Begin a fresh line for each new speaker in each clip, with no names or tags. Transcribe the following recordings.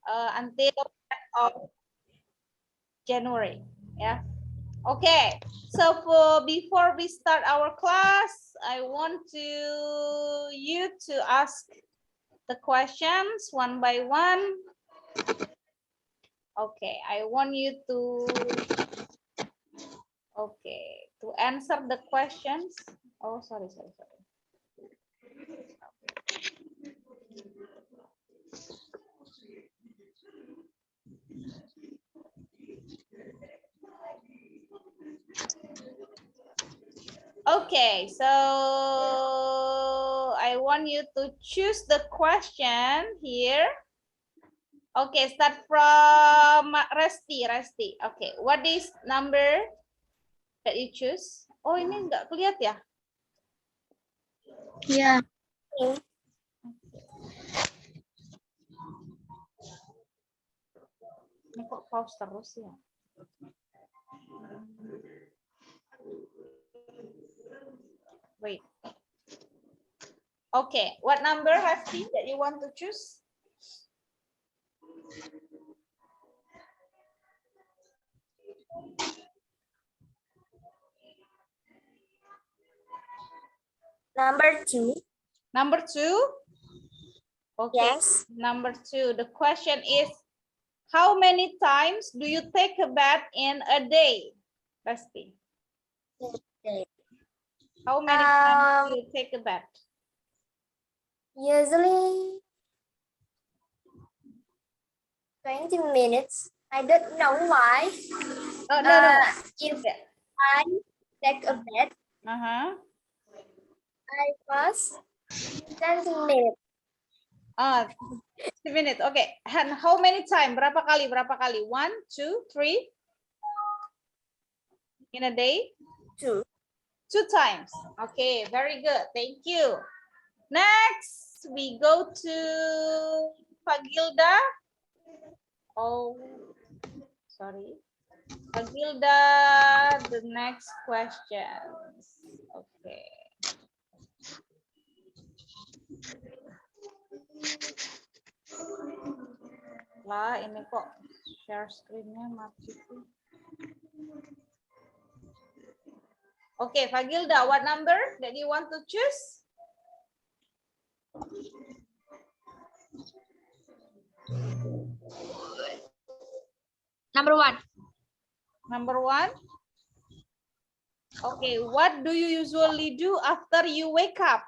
until end of January. Yeah. Okay. So before we start our class, I want you to ask the questions one by one. Okay, I want you to answer the questions. Oh, sorry. Okay, so I want you to choose the question here. Okay, start from Resti. Okay, what is number that you choose? Oh, ini enggak kelihatan ya?
Ya.
Ini kok pause terus ya? Wait. Okay, what number, Resti, that you want to choose?
Number 2.
Number 2? Okay,
Yes.
number 2. The question is, how many times do you take a bath in a day? Resti.
Okay.
How many times do you take a bath?
Usually 20 minutes. I don't know why.
Oh, no.
If I take a bath,
Uh-huh.
I was 20 minutes.
2 minutes. Okay. And how many times? Berapa kali? 1, 2, 3? In a day?
2.
2 times. Okay, very good. Thank you. Next, we go to Fagilda. Oh, sorry. Fagilda, the next questions. Okay. Lah, ini kok share screen-nya mati sih. Okay, Fagilda, what number that you want to choose?
Number 1.
Number 1? Okay, what do you usually do after you wake up?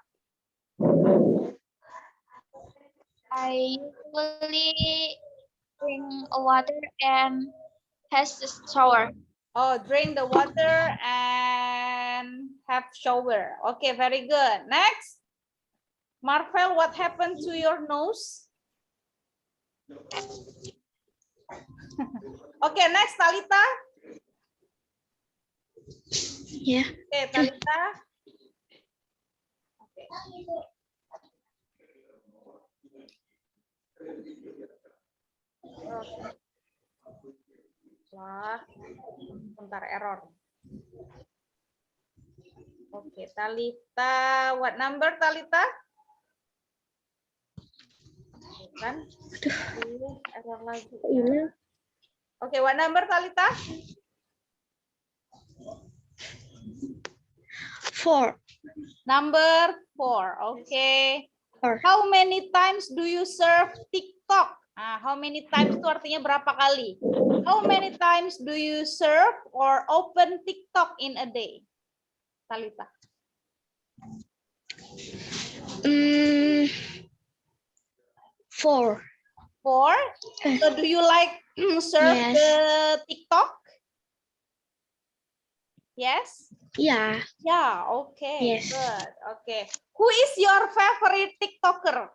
I usually drink water and has a shower.
Oh, drink the water and have shower. Okay, very good. Next. Marvel, what happened to your nose? Okay, next, Talita.
Yeah.
Okay, Talita. Okay. Wah, bentar error. Oke, Talita. What number, Talita? Kan? Error lagi. Ya. Oke, what number, Talita?
4.
Number 4. Okay.
4.
How many times do you surf TikTok? How many times itu artinya berapa kali? How many times do you surf or open TikTok in a day? Talita.
4.
4. So do you like surf the TikTok? Yes?
Yeah.
Yeah, okay.
Yes.
Good. Okay. Who is your favorite TikToker?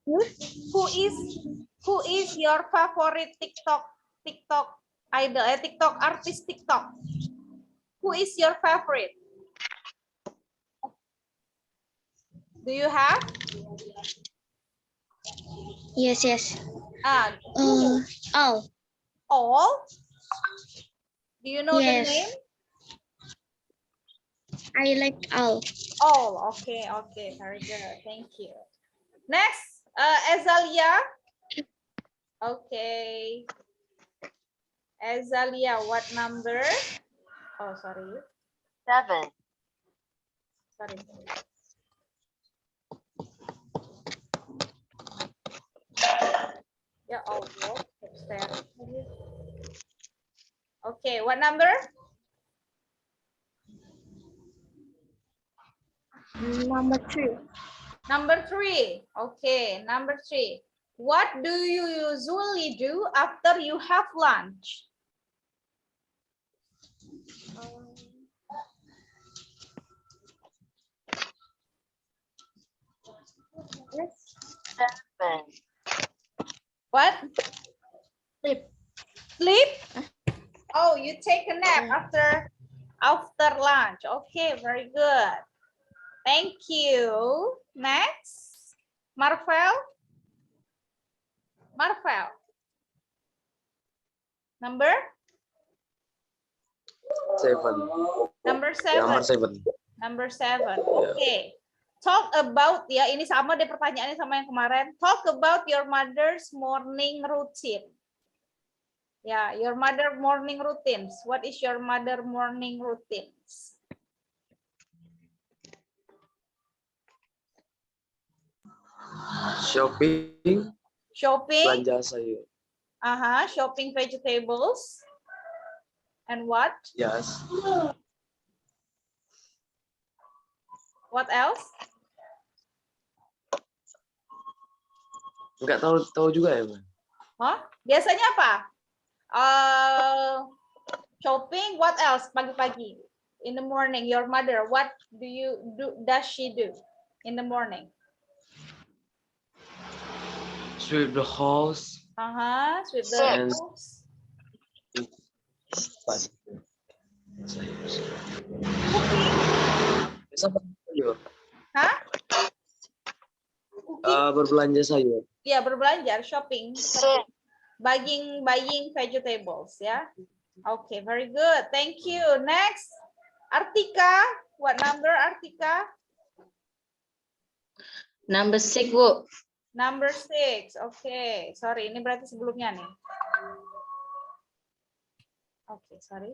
Who is your favorite TikTok idol? TikTok artist TikTok. Who is your favorite? Do you have?
Yes. All.
All? Do you know the
Yes.
name?
I like all.
All. Okay. Very good. Thank you. Next. Azalia. Okay. Azalia, what number? Oh, sorry.
7.
Sorry. Ya Allah, upstairs. Okay, what number?
Number 3.
Number 3. Okay, number 3. What do you usually do after you have lunch?
Yes. 7.
What?
Sleep.
Sleep? Oh, you take a nap after lunch. Okay, very good. Thank you. Next, Marvel. Marvel. Number?
7.
Number 7.
Number 7.
Number 7. Okay. Talk about, ya ini sama deh pertanyaannya sama yang kemarin. Talk about your mother's morning routine. Ya, your mother morning routines. What is your mother morning routines?
Shopping.
Shopping.
Belanja sayur.
Shopping vegetables. And what?
Yes.
What else?
Enggak tahu juga ya, Bang.
Huh? Biasanya apa? Shopping. What else? Pagi-pagi. In the morning, your mother. What does she do in the morning?
Sweep the house.
Sweep the house.
Sayur.
Hah?
Berbelanja sayur.
Ya, berbelanja, shopping. Buying vegetables, ya. Okay, very good. Thank you. Next, Artika. What number, Artika?
Number 6, Bu.
Number 6. Okay, sorry. Ini berarti sebelumnya nih. Okay, sorry.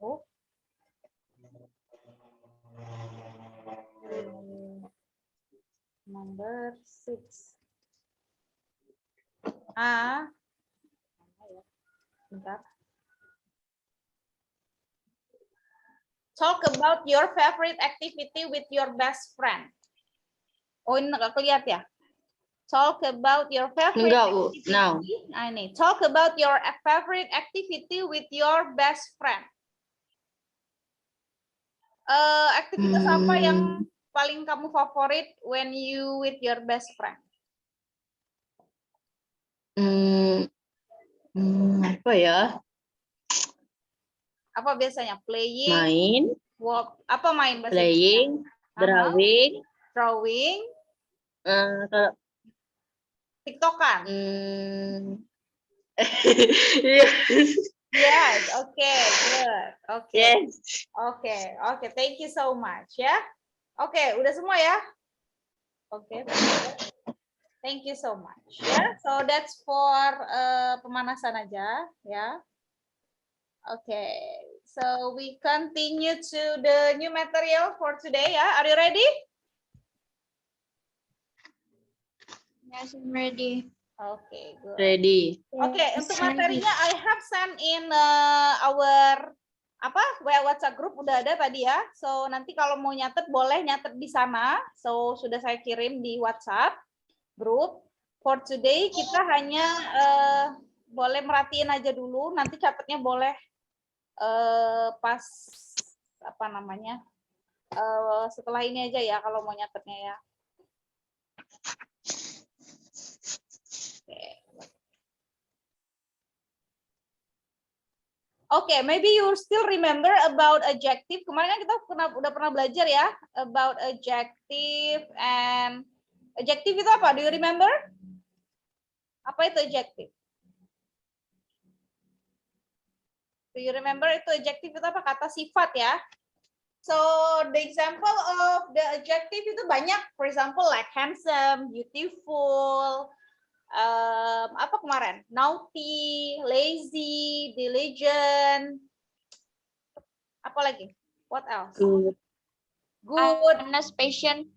Oh. Number 6. Bentar. Talk about your favorite activity with your best friend. Oh, ini nggak kelihatan ya? Talk about your favorite activity.
Now.
Nah, ini. Talk about your favorite activity with your best friend. Aktivitas apa yang paling kamu favorit when you with your best friend?
Apa ya?
Apa biasanya? Playing.
Main.
Walk. Apa main bahasa
Playing. Drawing.
Drawing.
Kalau
TikTokan. Yes, okay, good. Okay.
Yes.
Okay, okay. Thank you so much ya. Oke, udah semua ya? Oke. Thank you so much ya. So that's for pemanasan aja ya. Okay. So we continue to the new material for today ya. Are you ready?
Yes, I'm ready.
Okay, good.
Ready.
Oke, untuk materinya I have sent in our WhatsApp group udah ada tadi ya. So nanti kalau mau nyatet boleh nyatet di sana. So sudah saya kirim di WhatsApp group. For today kita hanya boleh merhatiin aja dulu. Nanti catatnya boleh pas setelah ini aja ya kalau mau nyatetnya ya. Okay, maybe you still remember about adjective. Kemarin kan kita udah pernah belajar ya about adjective and adjective itu apa? Do you remember? Apa itu adjective? Do you remember itu adjective itu apa? Kata sifat ya. So the example of the adjective itu banyak. For example, like handsome, beautiful, apa kemarin? Naughty, lazy, diligent. Apa lagi? What else?
Good.
Good,
Honest, patient.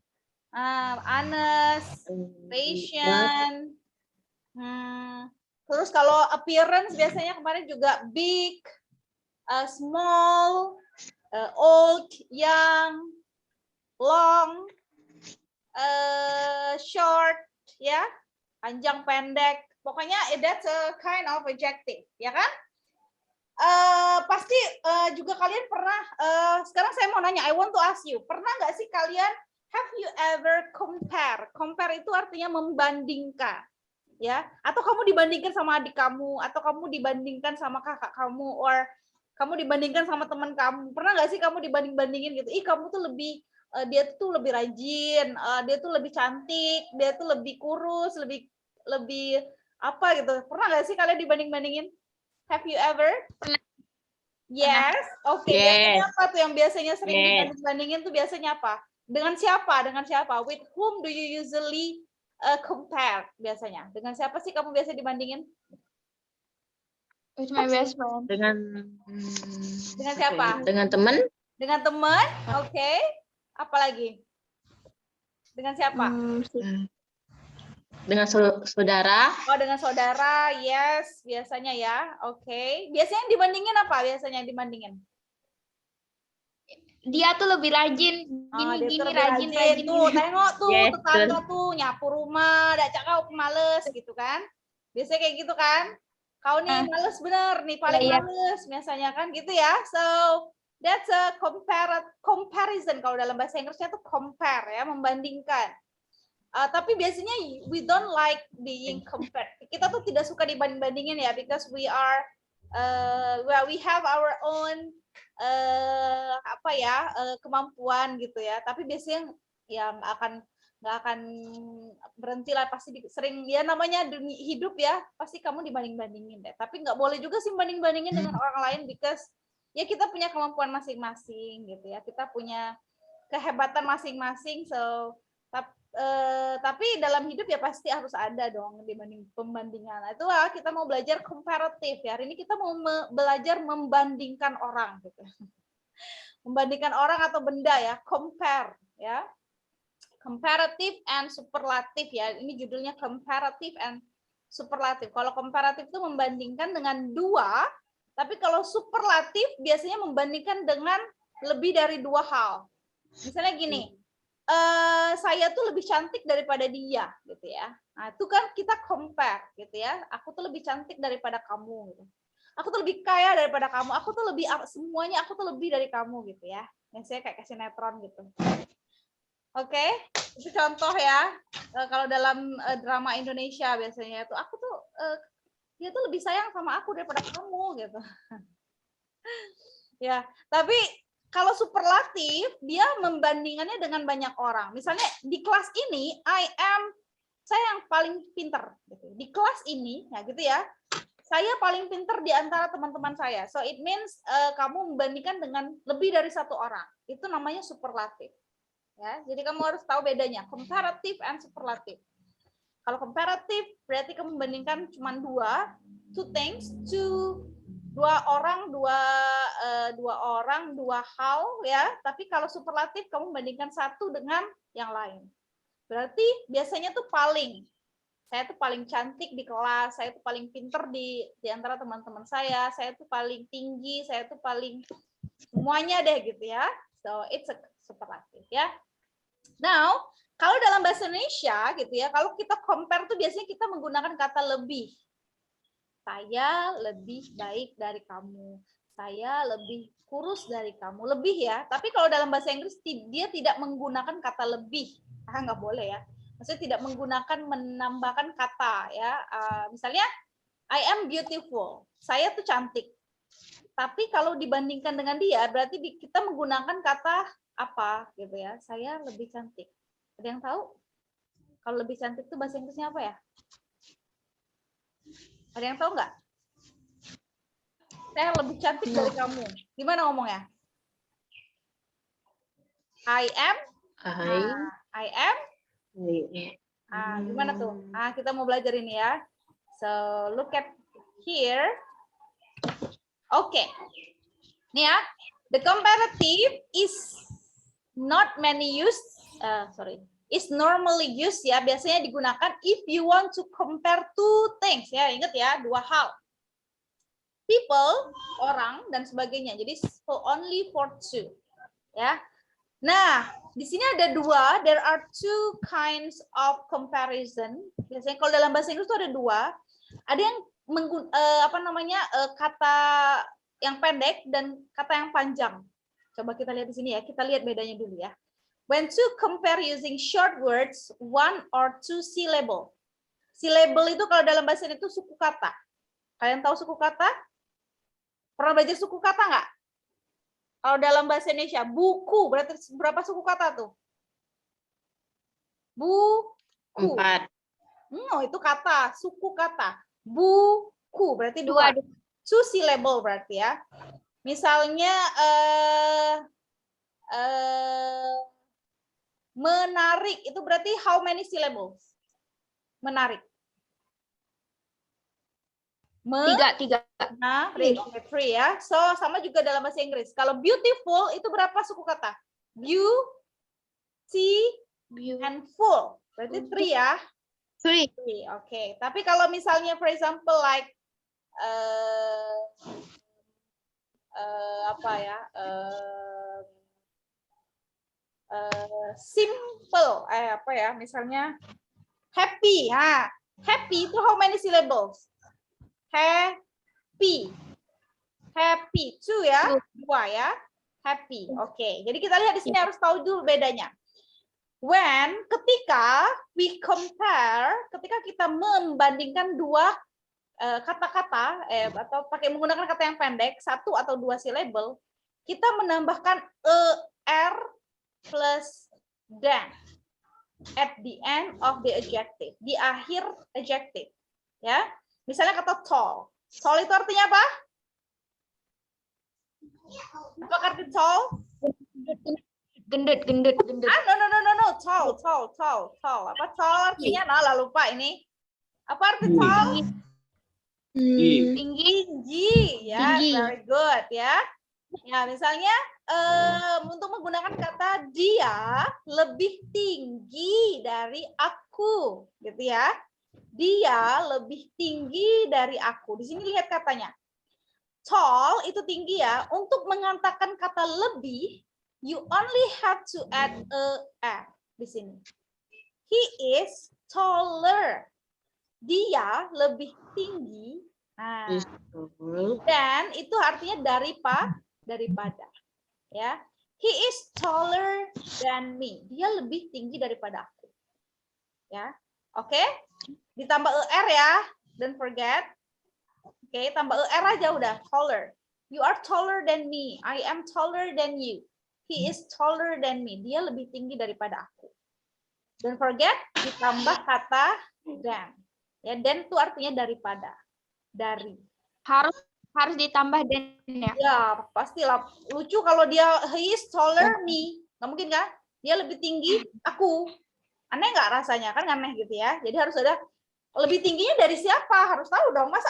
honest, patient. Terus kalau appearance biasanya kemarin juga big, small, old, young, long, short, ya, panjang, pendek. Pokoknya that's a kind of adjective, ya kan? Pasti juga kalian pernah. Sekarang saya mau nanya, I want to ask you, pernah nggak sih kalian have you ever compare? Compare itu artinya membandingkan. Ya, atau kamu dibandingkan sama adik kamu, atau kamu dibandingkan sama kakak kamu, or kamu dibandingkan sama teman kamu. Pernah nggak sih kamu dibanding-bandingin gitu? Ih, kamu tuh lebih, dia tuh lebih rajin, dia tuh lebih cantik, dia tuh lebih kurus, lebih apa gitu. Pernah nggak sih kalian dibanding-bandingin? Have you ever?
Pernah.
Yes. Oke.
Yes.
Biasanya apa tuh yang biasanya sering
Yes.
dibanding-bandingin tuh biasanya apa? Dengan siapa? Dengan siapa? With whom do you usually compare biasanya? Dengan siapa sih kamu biasa dibandingin?
With my best friend.
Dengan
Dengan
apa
siapa?
ya? Dengan teman,
Dengan teman? Oke. Apalagi? Dengan siapa?
dengan saudara,
Oh, dengan saudara. Yes, biasanya ya. Oke. Biasanya yang dibandingin apa? Biasanya yang dibandingin?
Dia tuh lebih rajin,
Ah, dia tuh
gini-gini,
lebih
rajin.
Tuh, tengok tuh
Yes,
tetangga tuh nyapu rumah, dak cak kau pemales gitu kan. Biasanya kayak gitu kan. Kau nih males bener nih, paling
Iya.
males biasanya kan gitu ya. So, that's a comparison kalau dalam bahasa Inggrisnya tuh compare ya, membandingkan. Tapi biasanya we don't like being compared. Kita tuh tidak suka dibanding-bandingin ya, because we are well, we have our own kemampuan gitu ya. Tapi biasanya yang nggak akan berhenti lah, pasti sering ya, namanya dunia hidup ya, pasti kamu dibanding-bandingin deh. Tapi nggak boleh juga sih banding-bandingin dengan orang lain, because ya kita punya kemampuan masing-masing gitu ya, kita punya kehebatan masing-masing. So tapi dalam hidup ya pasti harus ada dong pembandingan. Nah, itulah kita mau belajar komparatif ya. Hari ini kita mau belajar membandingkan orang gitu. Membandingkan orang atau benda ya, compare ya. Comparative and superlative ya. Ini judulnya comparative and superlative. Kalau komparatif itu membandingkan dengan dua, tapi kalau superlatif biasanya membandingkan dengan lebih dari dua hal. Misalnya gini, saya tuh lebih cantik daripada dia gitu ya. Nah, itu kan kita compare gitu ya. Aku tuh lebih cantik daripada kamu gitu. Aku tuh lebih kaya daripada kamu. Aku tuh lebih semuanya, aku tuh lebih dari kamu gitu ya. Yang saya kayak sinetron gitu. Oke, itu contoh ya. Kalau dalam drama Indonesia biasanya itu aku tuh dia tuh lebih sayang sama aku daripada kamu gitu. Ya, tapi kalau superlatif, dia membandingannya dengan banyak orang. Misalnya di kelas ini, saya yang paling pinter. Gitu. Di kelas ini, ya gitu ya, saya paling pinter di antara teman-teman saya. So it means kamu membandingkan dengan lebih dari satu orang. Itu namanya superlatif. Ya, jadi kamu harus tahu bedanya, comparative and superlative. Kalau comparative berarti kamu membandingkan cuma two things, dua orang, dua hal ya. Tapi kalau superlatif kamu bandingkan satu dengan yang lain. Berarti biasanya tuh saya tuh paling cantik di kelas, saya tuh paling pinter di antara teman-teman saya tuh paling tinggi, saya tuh paling semuanya deh gitu ya. So it's a superlative ya. Now, kalau dalam bahasa Indonesia gitu ya, kalau kita compare tuh biasanya kita menggunakan kata lebih. Saya lebih baik dari kamu. Saya lebih kurus dari kamu. Lebih ya. Tapi kalau dalam bahasa Inggris dia tidak menggunakan kata lebih. Nggak boleh ya. Maksudnya tidak menggunakan menambahkan kata ya. Misalnya I am beautiful. Saya tuh cantik. Tapi kalau dibandingkan dengan dia berarti kita menggunakan kata apa gitu ya. Saya lebih cantik. Ada yang tahu? Kalau lebih cantik itu bahasa Inggrisnya apa ya? Ada yang tahu nggak? Saya lebih cantik dari kamu. Gimana ngomongnya? I am.
I.
I am.
I.
Gimana tuh? Kita mau belajar ini ya. So look at here. Oke. Nih ya. The comparative is not many used. Is normally used ya. Biasanya digunakan if you want to compare two things ya. Ingat ya, dua hal. People, orang dan sebagainya. Jadi only for two. Ya. Nah, di sini ada dua. There are two kinds of comparison. Biasanya kalau dalam bahasa Inggris itu ada dua. Ada yang kata yang pendek dan kata yang panjang. Coba kita lihat di sini ya. Kita lihat bedanya dulu ya. When to compare using short words, one or two syllable. Syllable itu kalau dalam bahasa Indonesia itu suku kata. Kalian tahu suku kata? Pernah belajar suku kata nggak? Kalau dalam bahasa Indonesia, buku berarti berapa suku kata tuh? Buku.
4.
No, itu kata, suku kata. Buku berarti dua. Two syllable berarti ya. Misalnya menarik itu berarti how many syllables? Menarik. Tiga. Nah, three ya. So sama juga dalam bahasa Inggris. Kalau beautiful itu berapa suku kata? Beauty and full. Berarti three ya.
Three.
Oke. Tapi kalau misalnya for example like simple misalnya happy. Happy itu how many syllables? Happy two ya, dua ya. Happy. Oke. Jadi kita lihat di sini harus tahu dulu bedanya. Ketika we compare, ketika kita membandingkan dua kata-kata atau menggunakan kata yang pendek, satu atau dua syllable, kita menambahkan er plus than at the end of the adjective, di akhir adjective, ya. Misalnya kata tall. Tall itu artinya apa? Apa arti tall?
Gendut.
No. Tall. Apa tall artinya? Nah, lupa ini. Apa arti tall? Tinggi. Ya, very good ya. Ya, misalnya untuk menggunakan kata dia lebih tinggi dari aku, gitu ya. Dia lebih tinggi dari aku. Di sini lihat katanya. Tall itu tinggi ya. Untuk mengatakan kata lebih, you only have to add a di sini. He is taller. Dia lebih tinggi. Nah, dan itu artinya daripada. Ya. He is taller than me. Dia lebih tinggi daripada aku. Ya. Oke? Ditambah er ya. Don't forget. Oke, tambah er aja udah. Taller. You are taller than me. I am taller than you. He is taller than me. Dia lebih tinggi daripada aku. Don't forget ditambah kata than. Ya, than itu artinya daripada. Dari.
Harus ditambah dan ya.
Ya, pastilah. Lucu kalau dia he is taller me. Nggak mungkin kan? Dia lebih tinggi aku. Aneh nggak rasanya? Kan aneh gitu ya. Jadi harus ada lebih tingginya dari siapa? Harus tahu dong. Masa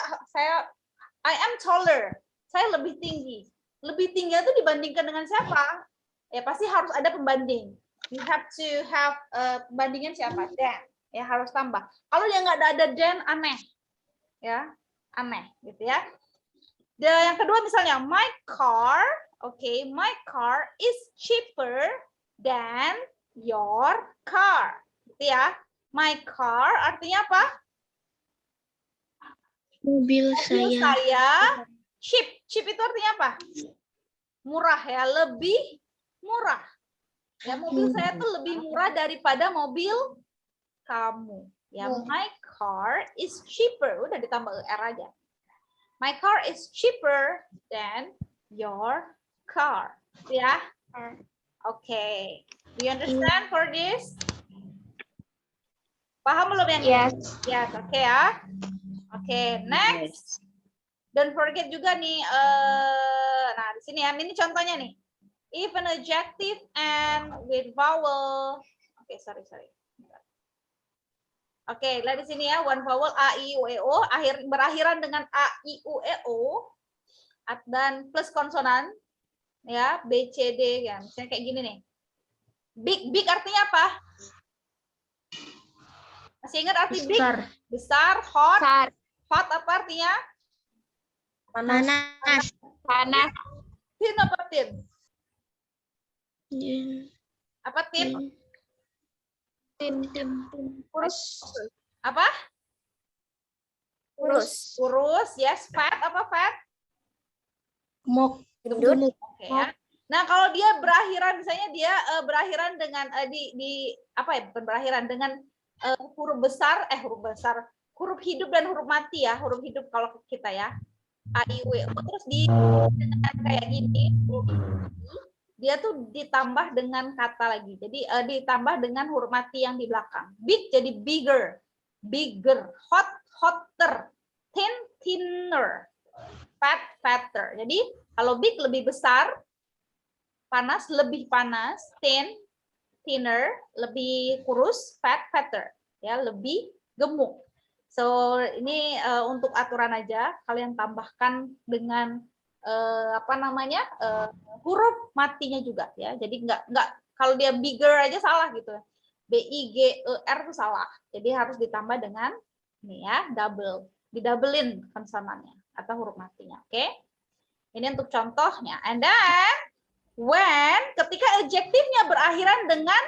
I am taller. Saya lebih tinggi. Lebih tinggi itu dibandingkan dengan siapa? Ya pasti harus ada pembanding. You have to have pembandingan siapa? Dan. Ya harus tambah. Kalau yang nggak ada dan aneh. Ya, aneh gitu ya. Yang kedua misalnya my car, my car is cheaper than your car. Gitu ya. My car artinya apa?
Mobil
saya. Cheap itu artinya apa? Murah ya, lebih murah. Ya, mobil saya tuh lebih murah daripada mobil kamu. Ya, my car is cheaper. Udah ditambah er aja. My car is cheaper than your car. Ya. Oke. Do you understand for this? Paham belum yang ini? Yes. Oke ya. Oke, next. Don't forget juga nih, nah di sini ya, ini contohnya nih. If an adjective end with vowel. Oke, sorry. Oke, lihat di sini ya, one vowel a, i, u, e, o, berakhiran dengan a, i, u, e, o, dan plus konsonan, ya, b, c, d, ya, misalnya kayak gini nih. Big artinya apa? Masih ingat arti big? Besar, hot.
Besar.
Hot apa artinya?
Panas.
Tin apa tin? Apa tin?
Tim.
Kurus. Apa?
Kurus.
Kurus, yes. Fat apa fat?
Gemuk.
Gendut.
Oke ya. Nah, kalau dia berakhiran, misalnya dia berakhiran dengan di apa ya? Berakhiran dengan huruf besar, huruf hidup dan huruf mati ya, huruf hidup kalau kita ya. A, I, U, E, O, terus dengan kayak gini, dia tuh ditambah dengan kata lagi. Jadi ditambah dengan huruf mati yang di belakang. Big jadi bigger, hot, hotter, thin, thinner, fat, fatter. Jadi kalau big lebih besar, panas lebih panas, thin, thinner, lebih kurus, fat, fatter, ya, lebih gemuk. So ini untuk aturan aja, kalian tambahkan dengan huruf matinya juga ya. Jadi nggak kalau dia bigger aja salah gitu. B-I-G-E-R itu salah. Jadi harus ditambah dengan ini ya, didoublein konsonannya atau huruf matinya. Oke. Ini untuk contohnya. And then when ketika adjektifnya berakhiran dengan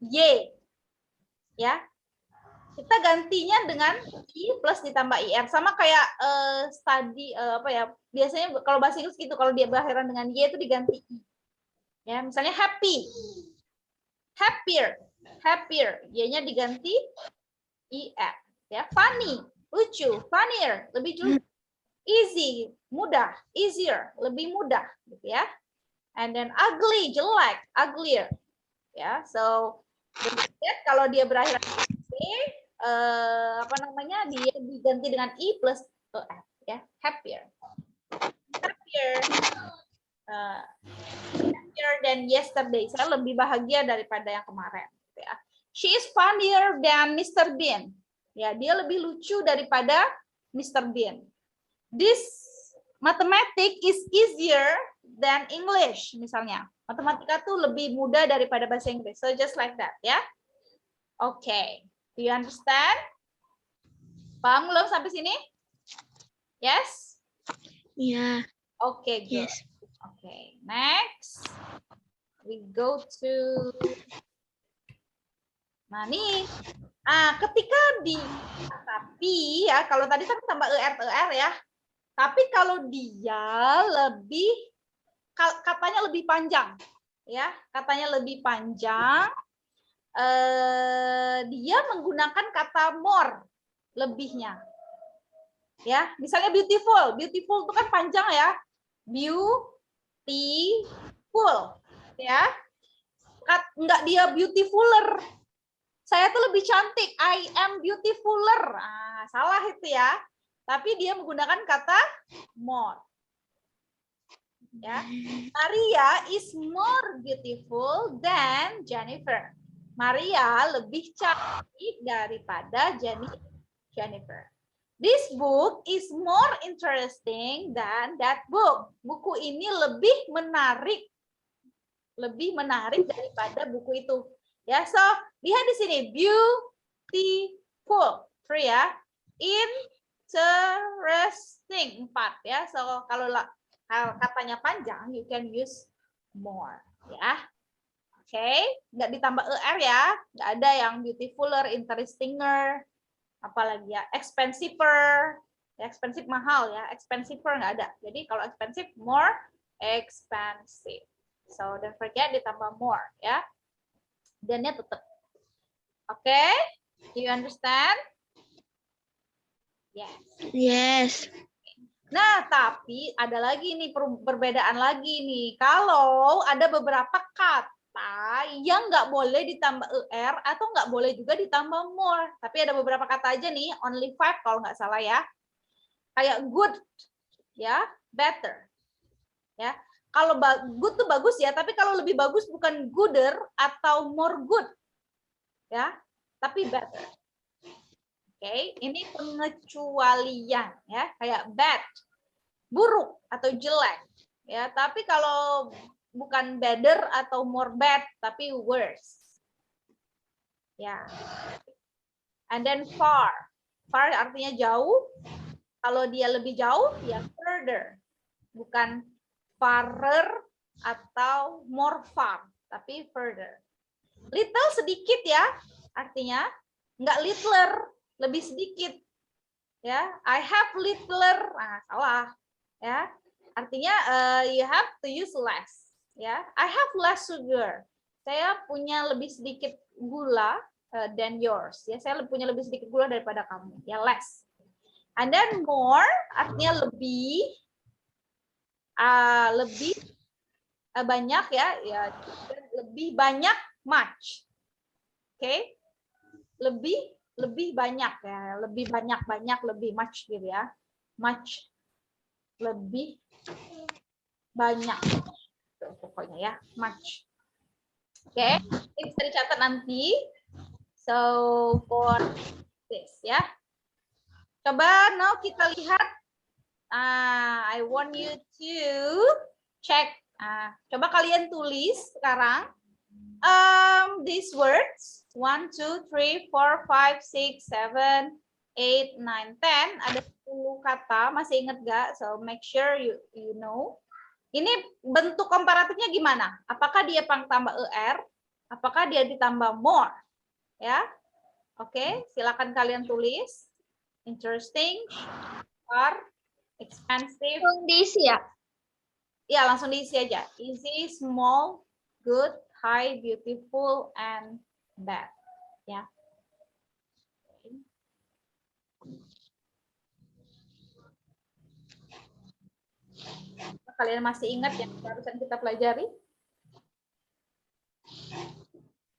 y. Ya. Kita gantinya dengan i plus ditambah ir, sama kayak study biasanya kalau bahasa Inggris gitu, kalau dia berakhiran dengan y itu diganti i. Ya, misalnya happy, happier, y-nya diganti ir. Ya, funny, lucu, funnier, lebih lucu. Easy, mudah, easier, lebih mudah, gitu ya. And then ugly, jelek, uglier. Ya, so kalau dia berakhiran dia diganti dengan i plus er, ya, happier than yesterday. Saya lebih bahagia daripada yang kemarin. Ya. She is funnier than Mr. Bean. Ya, dia lebih lucu daripada Mr. Bean. This mathematics is easier than English, misalnya. Matematika tuh lebih mudah daripada bahasa Inggris. So just like that, ya. Okay. Do you understand? Paham belum sampai sini? Yes?
Iya.
Okay, good.
Yes.
Okay, next. We go to... Nah, nih. Ketika tapi ya, kalau tadi kan tambah er ya. Tapi kalau dia katanya lebih panjang. Ya, katanya lebih panjang. Dia menggunakan kata more, lebihnya. Ya, misalnya beautiful itu kan panjang ya. Beautiful, ya. Enggak dia beautifuler. Saya tuh lebih cantik. I am beautifuler. Salah itu ya. Tapi dia menggunakan kata more. Ya. Maria is more beautiful than Jennifer. Maria lebih cantik daripada Jennifer. This book is more interesting than that book. Buku ini lebih menarik daripada buku itu. Ya, so lihat di sini beautiful, 3 ya. Interesting, 4 ya. So kalau katanya panjang, you can use more, ya. Oke, nggak ditambah er ya, nggak ada yang beautifuler, interestinger, apalagi ya, expensiver, ya, expensive mahal ya, expensiver nggak ada. Jadi kalau expensive, more expensive. So don't forget ditambah more ya, dan-nya tetap. Oke, do you understand? Yes.
Yes.
Nah, tapi ada lagi nih perbedaan lagi nih. Kalau ada beberapa kata yang nggak boleh ditambah er atau nggak boleh juga ditambah more. Tapi ada beberapa kata aja nih, only 5 kalau nggak salah ya. Kayak good, ya, better. Ya, Kalau good tuh bagus ya, tapi kalau lebih bagus bukan gooder atau more good. Ya, tapi better. Oke, ini pengecualian ya, kayak bad, buruk atau jelek. Ya, tapi kalau bukan better atau more bad, tapi worse. Ya. And then far. Far artinya jauh. Kalau dia lebih jauh, ya further. Bukan farther atau more far, tapi further. Little sedikit ya, artinya nggak littler, lebih sedikit. Ya, I have littler, nah, salah. Ya, artinya you have to use less. Ya, I have less sugar. Saya punya lebih sedikit gula than yours. Ya, saya punya lebih sedikit gula daripada kamu. Ya, less. And then more artinya lebih. Lebih banyak ya, lebih banyak much. Oke. Lebih banyak ya, lebih banyak lebih much gitu ya. Much lebih banyak. Tuh, pokoknya ya, much. Oke, ini bisa dicatat nanti. So for this ya. Coba now kita lihat. I want you to check. Coba kalian tulis sekarang these words 1, 2, 3, 4, 5, 6, 7, 8, 9, 10. Ada 10 kata. Masih ingat gak? So make sure you know. Ini bentuk komparatifnya gimana? Apakah dia tambah er? Apakah dia ditambah more? Ya, oke. Silakan kalian tulis. Interesting, or expensive.
Langsung diisi ya.
Ya, langsung diisi aja. Easy, small, good, high, beautiful, and bad. Ya. Kalian masih ingat yang barusan kita pelajari?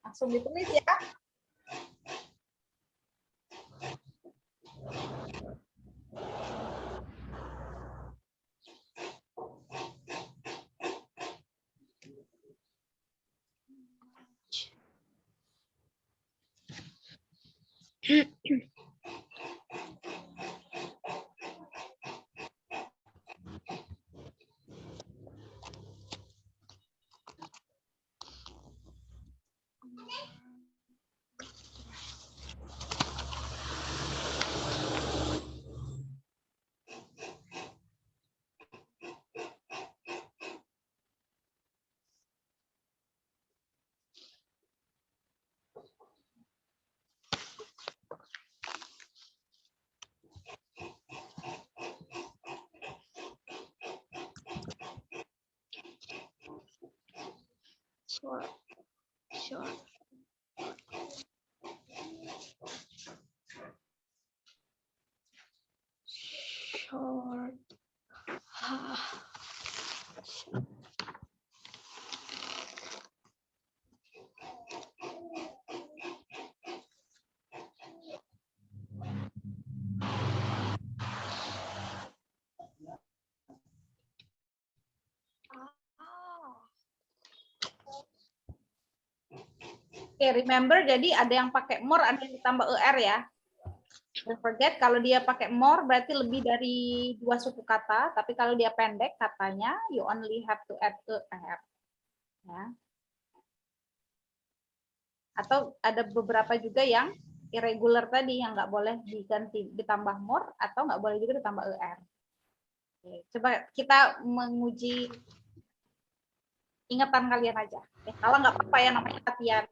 Langsung ditulis ya.
Short.
Oke, remember jadi ada yang pakai more, ada yang ditambah er ya. Don't forget kalau dia pakai more berarti lebih dari 2 suku kata, tapi kalau dia pendek katanya you only have to add er. Ya. Atau ada beberapa juga yang irregular tadi yang nggak boleh diganti ditambah more atau nggak boleh juga ditambah er. Oke, coba kita menguji ingatan kalian aja. Ya, kalau nggak apa-apa ya namanya latihan.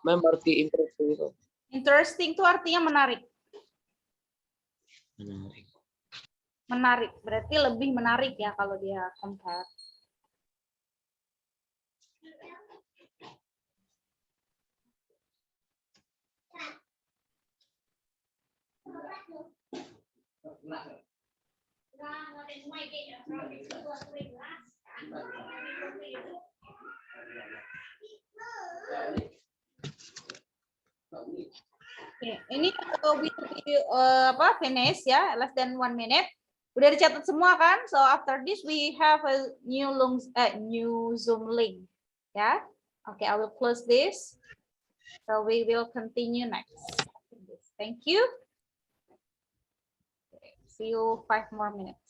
Mem arti interesting itu.
Interesting itu artinya menarik.
Menarik.
Menarik, berarti lebih menarik ya kalau dia compare. Oke, ini finish ya, less than 1 minute. Udah dicatat semua kan? So after this we have a new Zoom link. Ya, oke, I will close this. So we will continue next. Thank you. See you 5 more minutes.